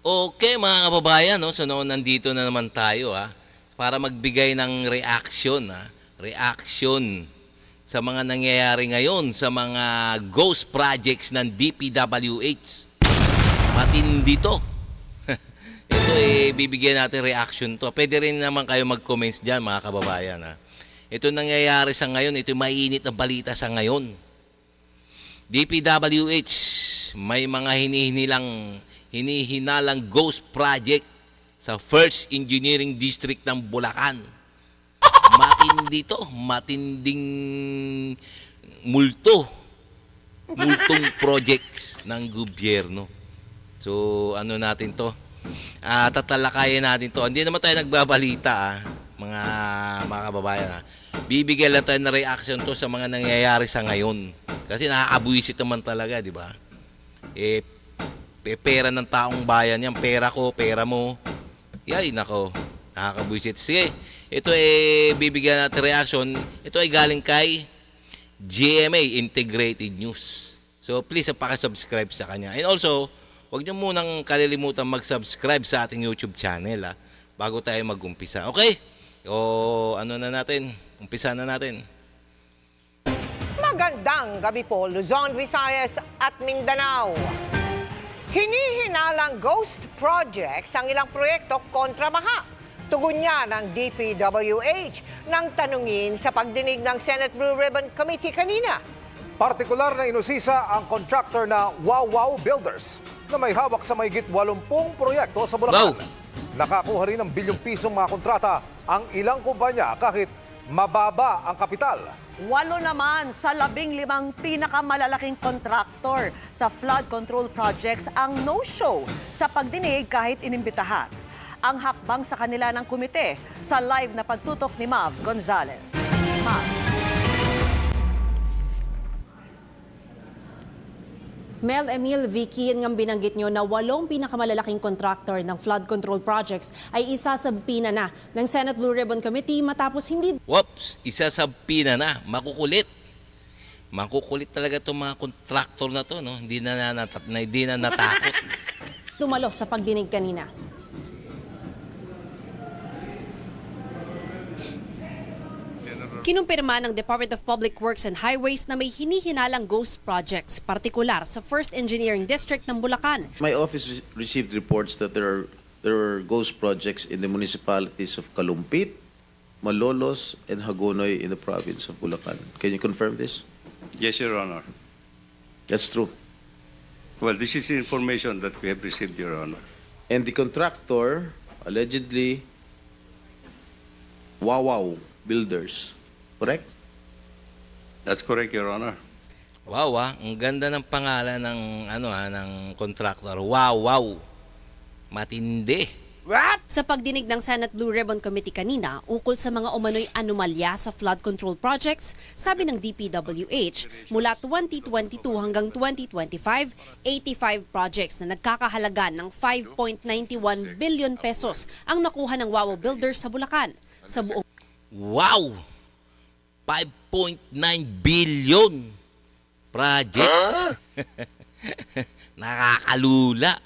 Okay mga kababayan, no? So noon nandito na naman tayo para magbigay ng reaction sa mga nangyayari ngayon sa mga ghost projects ng DPWH. Matindi to. Ito bibigyan natin reaction to. Pwede rin naman kayo mag-comments diyan mga kababayan Ito nangyayari sa ngayon, ito mainit na balita sa ngayon. DPWH, may mga hinihinalang ghost project sa First Engineering District ng Bulacan. Matindi to, matinding multong projects ng gobyerno. So ano natin to? Tatalakayin natin to. Hindi naman tayo nagbabalita mga kababayan Bibigyan lang tayo ng reaction to sa mga nangyayari sa ngayon. Kasi nakakabuisit naman talaga, di ba? Pera ng taong bayan yan. Pera ko, pera mo. Yay, nako. Nakakabuisit. Sige, ito bibigyan natin reaction. Ito ay galing kay GMA Integrated News. So, please, pakisubscribe sa kanya. And also, huwag nyo munang kalilimutan mag-subscribe sa ating YouTube channel bago tayo mag-umpisa. Okay? Ano na natin? Umpisa na natin. Magandang gabi po, Luzon, Visayas at Mindanao. Hinihinalang ghost projects ang ilang proyekto kontra baha. Tugon niya ng DPWH nang tanungin sa pagdinig ng Senate Blue Ribbon Committee kanina. Partikular na inusisa ang contractor na Wow Builders na may hawak sa mahigit 80 proyekto sa Bulacan. Nakakuha rin ng bilyong pisong mga kontrata ang ilang kumpanya kahit mababa ang kapital. 8 naman sa 15 pinakamalalaking kontraktor sa flood control projects ang no-show sa pagdinig kahit inimbitahan. Ang hakbang sa kanila ng komite sa live na pagtutok ni Mav Gonzalez. Mav. Mel, Emil, Vicky, yan nga binanggit nyo na 8 pinakamalalaking contractor ng flood control projects ay isasabpina na ng Senate Blue Ribbon Committee matapos hindi... Whoops! Isasabpina na. Makukulit. Makukulit talaga itong mga contractor na to. No? Hindi na natakot. Tumalos sa pagdinig kanina. Kinumpirma ng Department of Public Works and Highways na may hinihinalang ghost projects, partikular sa First Engineering District ng Bulacan. My office received reports that there are ghost projects in the municipalities of Kalumpit, Malolos, and Hagonoy in the province of Bulacan. Can you confirm this? Yes, Your Honor. That's true. Well, this is information that we have received, Your Honor. And the contractor, allegedly, Wow Builders, correct? That's correct, Your Honor. Wow, ang ganda ng pangalan ng ng contractor. Wow. Matindi. Sa pagdinig ng Senate Blue Ribbon Committee kanina ukol sa mga umano'y anomalya sa flood control projects, sabi ng DPWH, mula 2022 hanggang 2025, 85 projects na nagkakahalaga ng 5.91 billion pesos ang nakuha ng Wow Builders sa Bulacan. Sa buong Wow! 5.9 billion projects. Nakakalula.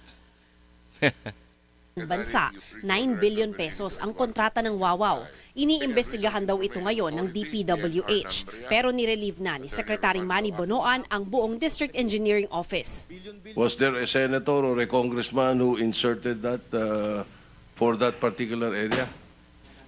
bansa, 9 billion pesos ang kontrata ng Wawaw. Iniimbestigahan daw ito ngayon ng DPWH. Pero nirelieve na ni Secretary Manny Bonoan ang buong District Engineering Office. Was there a senator or a congressman who inserted that for that particular area?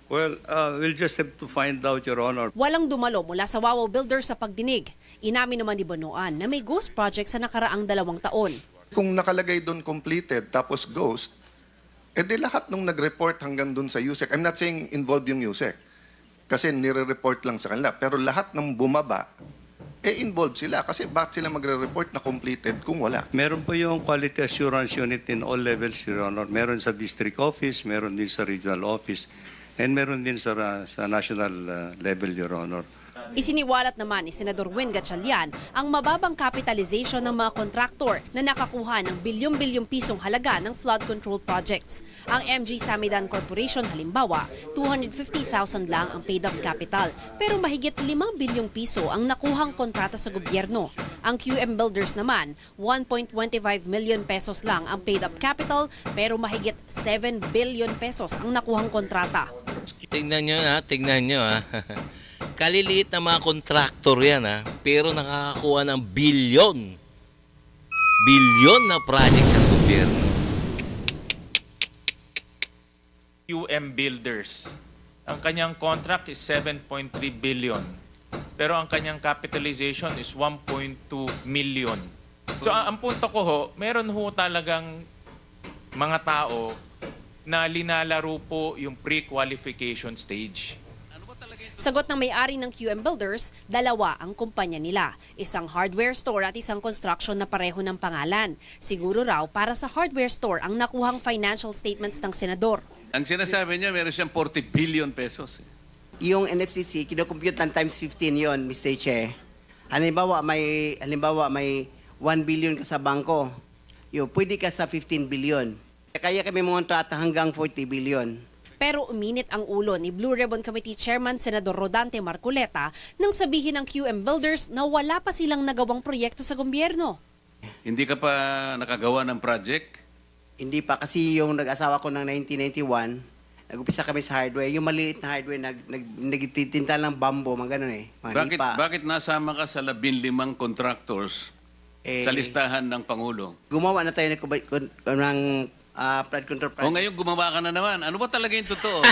Well, we'll just have to find out, Your Honor. Walang dumalo mula sa Wawaw Builders sa pagdinig. Inamin naman ni Bonoan na may ghost project sa nakaraang 2 taon. Kung nakalagay doon completed tapos ghost, edi lahat nung nag-report hanggang doon sa USEC, I'm not saying involved yung USEC, kasi nire-report lang sa kanila, pero lahat ng bumaba, involved sila kasi bakit sila magre-report na completed kung wala? Meron po yung Quality Assurance Unit in all levels, Your Honor. Meron sa District Office, meron din sa Regional Office, and meron din sa national level, Your Honor. Isiniwalat naman ni Senador Win Gatchalian ang mababang capitalization ng mga kontraktor na nakakuha ng bilyong-bilyong pisong halaga ng flood control projects. Ang MG Samidan Corporation halimbawa, 250,000 lang ang paid up capital pero mahigit 5 bilyong piso ang nakuhang kontrata sa gobyerno. Ang QM Builders naman, 1.25 million pesos lang ang paid up capital pero mahigit 7 billion pesos ang nakuhang kontrata. Tingnan nyo ha. Kaliliit na mga kontraktor yan ha, pero nakakakuha ng bilyon na projects ang gobyerno. QM Builders. Ang kanyang contract is 7.3 billion. Pero ang kanyang capitalization is 1.2 million. So ang punto ko ho, meron ho talagang mga tao na linalaro po yung pre-qualification stage. Sagot ng may-ari ng QM Builders, 2 ang kumpanya nila. Isang hardware store at isang construction na pareho ng pangalan. Siguro raw para sa hardware store ang nakuhang financial statements ng senador. Ang sinasabi niya, meron siyang 40 billion pesos. Yung NFCC, kinocompute ng times 15 yon, Mr. Chair. Halimbawa, may 1 billion ka sa bangko. Pwede ka sa 15 billion. Kaya kami montrata hanggang 40 billion. Pero uminit ang ulo ni Blue Ribbon Committee Chairman Senador Rodante Marcoleta nang sabihin ng QM Builders na wala pa silang nagawang proyekto sa gobyerno. Hindi ka pa nakagawa ng project? Hindi pa, kasi yung nag-asawa ko ng 1991, nag-upisa kami sa hardware. Yung maliliit na hardware, nagtitinta ng bambo, mga ganun mga nipa. Bakit nasama ka sa 15 contractors sa listahan ng Pangulo? Gumawa na tayo ng flood control project. O ngayon gumawa ka na naman. Ano ba talaga yung totoo?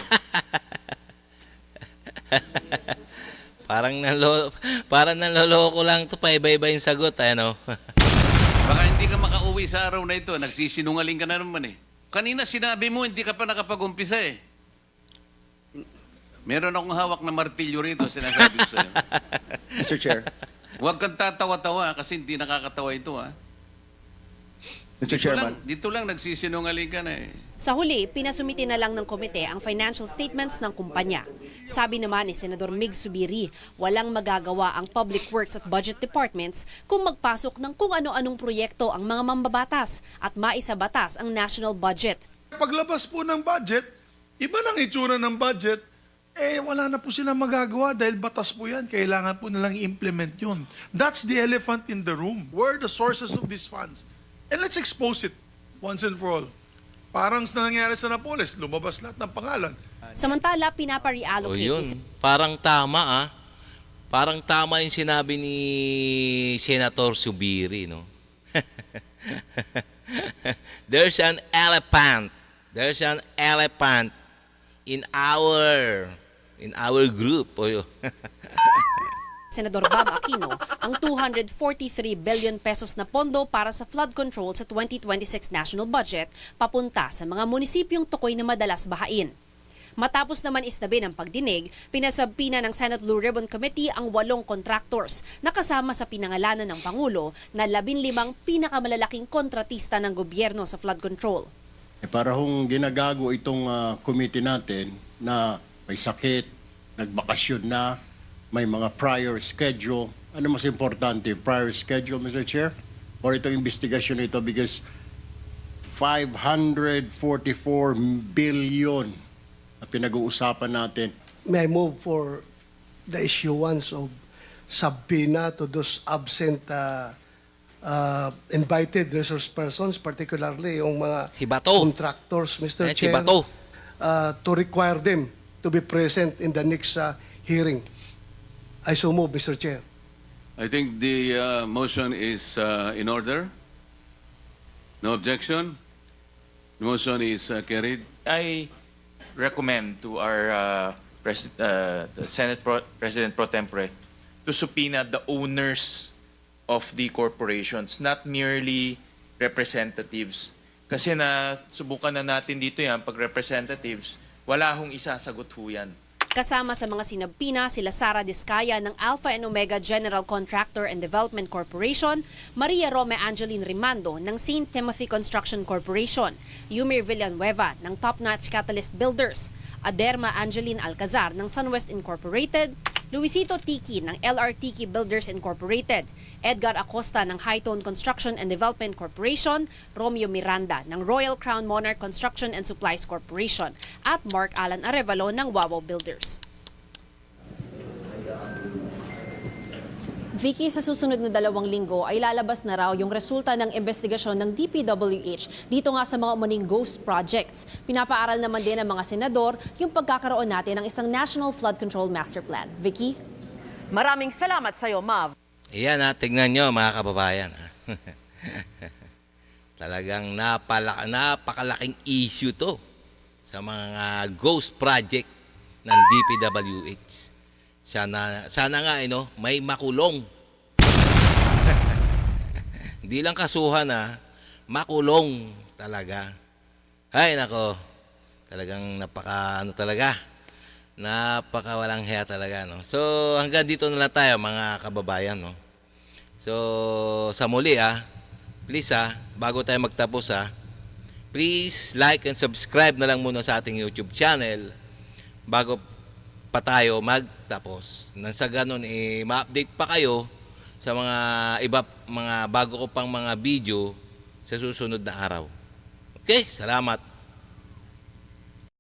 Parang nanloloko lang to, paiba-iba yung sagot, ano. Baka hindi ka makauwi sa araw na ito. Nagsisinungaling ka na naman eh. Kanina sinabi mo, hindi ka pa nakapag-umpisa eh. Meron akong hawak na martilyo rito, sinasabi ko sa'yo. Mr. Chair. Huwag kang tatawa-tawa kasi hindi nakakatawa ito ha. Mr. Chairman. Dito lang nagsisinungaling ka na eh. Sa huli, pinasumiti na lang ng komite ang financial statements ng kumpanya. Sabi naman ni Senador Mig Zubiri, walang magagawa ang Public Works at Budget Departments kung magpasok ng kung ano-anong proyekto ang mga mambabatas at maisabatas ang national budget. Paglabas po ng budget, iba nang itsura ng budget, wala na po silang magagawa dahil batas po yan. Kailangan po nilang i-implement yun. That's the elephant in the room. Where are the sources of these funds? And let's expose it once and for all. Parang sa nangyari sa Napoles, lumabas lahat ng pangalan. Samantala, pinapa-reallocate O yun, parang tama Parang tama yung sinabi ni Senator Zubiri, no? There's an elephant in our group. Senador Bam Aquino ang 243 billion pesos na pondo para sa flood control sa 2026 national budget papunta sa mga munisipyong tukoy na madalas bahain. Matapos naman isnabi ng pagdinig, pinasabpina ng Senate Blue Ribbon Committee ang 8 contractors na kasama sa pinangalanan ng Pangulo na 15 pinakamalalaking kontratista ng gobyerno sa flood control. Para hong ginagago itong committee natin na may sakit, nagbakasyon na, may mga prior schedule. Ano mas importante, prior schedule, Mr. Chair? Or itong investigasyon ito because 544 billion na pinag-uusapan natin. May I move for the issuance of subpoena to those absent invited resource persons, particularly yung mga contractors, Mr. Chair, to require them to be present in the next hearing. I so move, Mr. Chair. I think the motion is in order. No objection. The motion is carried. I recommend to our the Senate President Pro Tempore to subpoena the owners of the corporations, not merely representatives. Kasi subukan na natin dito yan, pag representatives, wala hong isasagot ho yan. Kasama sa mga sinabpina sila Sara Discaya ng Alpha and Omega General Contractor and Development Corporation, Maria Rome Angeline Rimando ng St. Timothy Construction Corporation, Yumir Villanueva ng Top Notch Catalyst Builders, Aderma Angeline Alcazar ng Sunwest Incorporated, Luisito Tiki ng LR Tiki Builders Incorporated, Edgar Acosta ng Hightone Construction and Development Corporation, Romeo Miranda ng Royal Crown Monarch Construction and Supplies Corporation, at Mark Alan Arevalo ng Wawaw Builders. Vicky, sa susunod na 2 linggo ay lalabas na raw yung resulta ng investigasyon ng DPWH dito nga sa mga umuning ghost projects. Pinapaaral naman din ng mga senador yung pagkakaroon natin ng isang National Flood Control Master Plan. Vicky? Maraming salamat sa iyo, Mav. Iyan tignan nyo mga kababayan. Talagang napakalaking issue to sa mga ghost project ng DPWH. Sana nga may makulong. Hindi lang kasuhan makulong talaga. Ay nako. Talagang napaka walang hiya talaga, no. So hanggang dito na lang tayo mga kababayan, no. So sa muli please bago tayo magtapos please like and subscribe na lang muna sa ating YouTube channel bago pa tayo magtapos. Nang sa ganun ma-update pa kayo sa mga bago ko pang mga video sa susunod na araw. Okay, salamat.